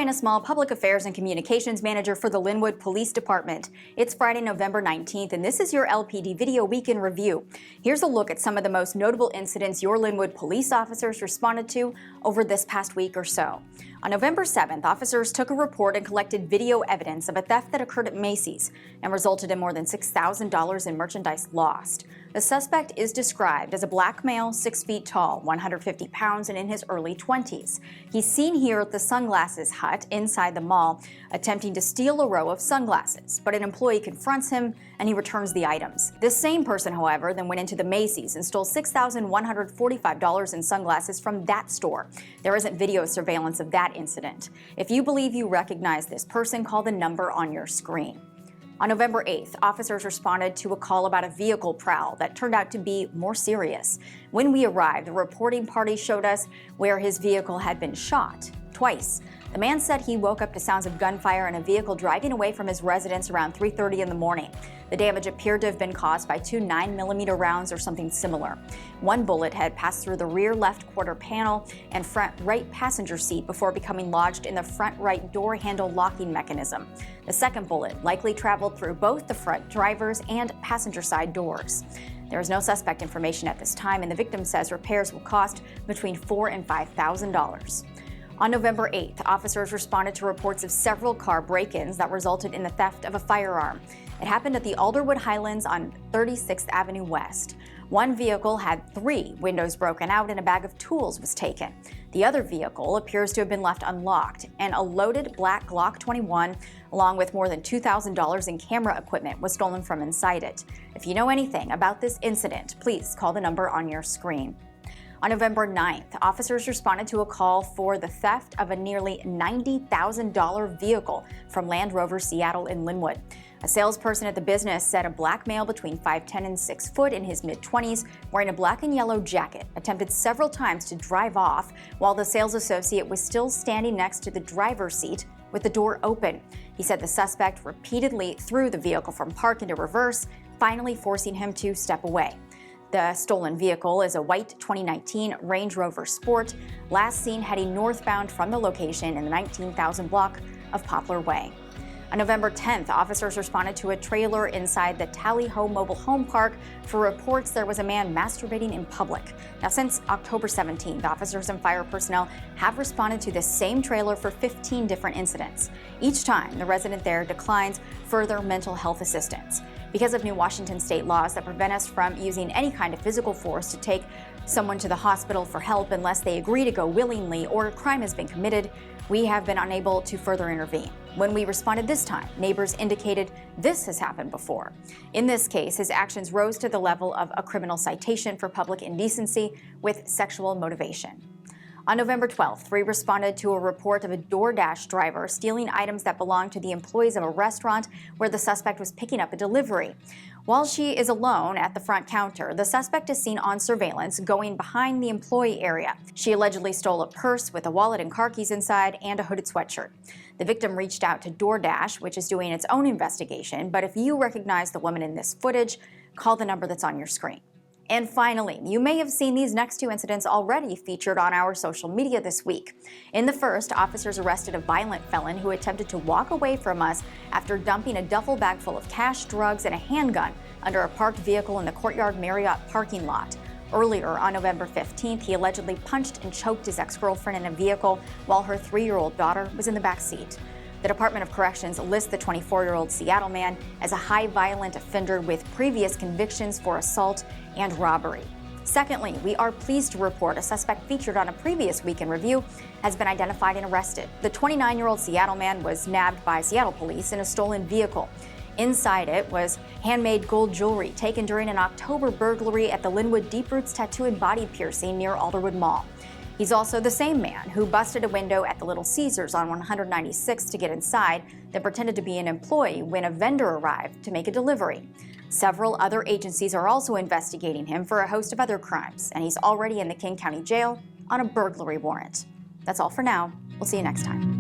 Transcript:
China Small, Public Affairs and Communications Manager for the Lynnwood Police Department. It's Friday, November 19th, and this is your LPD Video Week in Review. Here's a look at some of the most notable incidents your Lynnwood police officers responded to over this past week or so. On November 7th, officers took a report and collected video evidence of a theft that occurred at Macy's and resulted in more than $6,000 in merchandise lost. The suspect is described as a black male, 6 feet tall, 150 pounds, and in his early 20s. He's seen here at the Sunglasses Hut inside the mall, attempting to steal a row of sunglasses, but an employee confronts him and he returns the items. This same person, however, then went into the Macy's and stole $6,145 in sunglasses from that store. There isn't video surveillance of that incident. If you believe you recognize this person, call the number on your screen. On November 8th, officers responded to a call about a vehicle prowl that turned out to be more serious. When we arrived, the reporting party showed us where his vehicle had been shot twice. The man said he woke up to sounds of gunfire and a vehicle driving away from his residence around 3:30 in the morning. The damage appeared to have been caused by 2 9mm rounds or something similar. One bullet had passed through the rear left quarter panel and front right passenger seat before becoming lodged in the front right door handle locking mechanism. The second bullet likely traveled through both the front driver's and passenger side doors. There is no suspect information at this time, and the victim says repairs will cost between $4,000 and $5,000. On November 8th, officers responded to reports of several car break-ins that resulted in the theft of a firearm. It happened at the Alderwood Highlands on 36th Avenue West. One vehicle had 3 windows broken out and a bag of tools was taken. The other vehicle appears to have been left unlocked, and a loaded black Glock 21, along with more than $2,000 in camera equipment, was stolen from inside it. If you know anything about this incident, please call the number on your screen. On November 9th, officers responded to a call for the theft of a nearly $90,000 vehicle from Land Rover Seattle in Lynnwood. A salesperson at the business said a black male between 5'10" and 6 foot in his mid-20s, wearing a black and yellow jacket, attempted several times to drive off while the sales associate was still standing next to the driver's seat with the door open. He said the suspect repeatedly threw the vehicle from park into reverse, finally forcing him to step away. The stolen vehicle is a white 2019 Range Rover Sport, last seen heading northbound from the location in the 19,000 block of Poplar Way. On November 10th, officers responded to a trailer inside the Tally Ho Mobile Home Park for reports there was a man masturbating in public. Now, since October 17th, officers and fire personnel have responded to this same trailer for 15 different incidents. Each time, the resident there declines further mental health assistance. Because of new Washington state laws that prevent us from using any kind of physical force to take someone to the hospital for help unless they agree to go willingly or a crime has been committed, we have been unable to further intervene. When we responded this time, neighbors indicated this has happened before. In this case, his actions rose to the level of a criminal citation for public indecency with sexual motivation. On November 12th, we responded to a report of a DoorDash driver stealing items that belonged to the employees of a restaurant where the suspect was picking up a delivery. While she is alone at the front counter, the suspect is seen on surveillance going behind the employee area. She allegedly stole a purse with a wallet and car keys inside and a hooded sweatshirt. The victim reached out to DoorDash, which is doing its own investigation, but if you recognize the woman in this footage, call the number that's on your screen. And finally, you may have seen these next 2 incidents already featured on our social media this week. In the first, officers arrested a violent felon who attempted to walk away from us after dumping a duffel bag full of cash, drugs, and a handgun under a parked vehicle in the Courtyard Marriott parking lot. Earlier, on November 15th, he allegedly punched and choked his ex-girlfriend in a vehicle while her 3-year-old daughter was in the back seat. The Department of Corrections lists the 24-year-old Seattle man as a high violent offender with previous convictions for assault and robbery. Secondly, we are pleased to report a suspect featured on a previous Week in Review has been identified and arrested. The 29-year-old Seattle man was nabbed by Seattle police in a stolen vehicle. Inside it was handmade gold jewelry taken during an October burglary at the Lynnwood Deep Roots Tattoo and Body Piercing near Alderwood Mall. He's also the same man who busted a window at the Little Caesars on 196 to get inside, then pretended to be an employee when a vendor arrived to make a delivery. Several other agencies are also investigating him for a host of other crimes, and he's already in the King County Jail on a burglary warrant. That's all for now. We'll see you next time.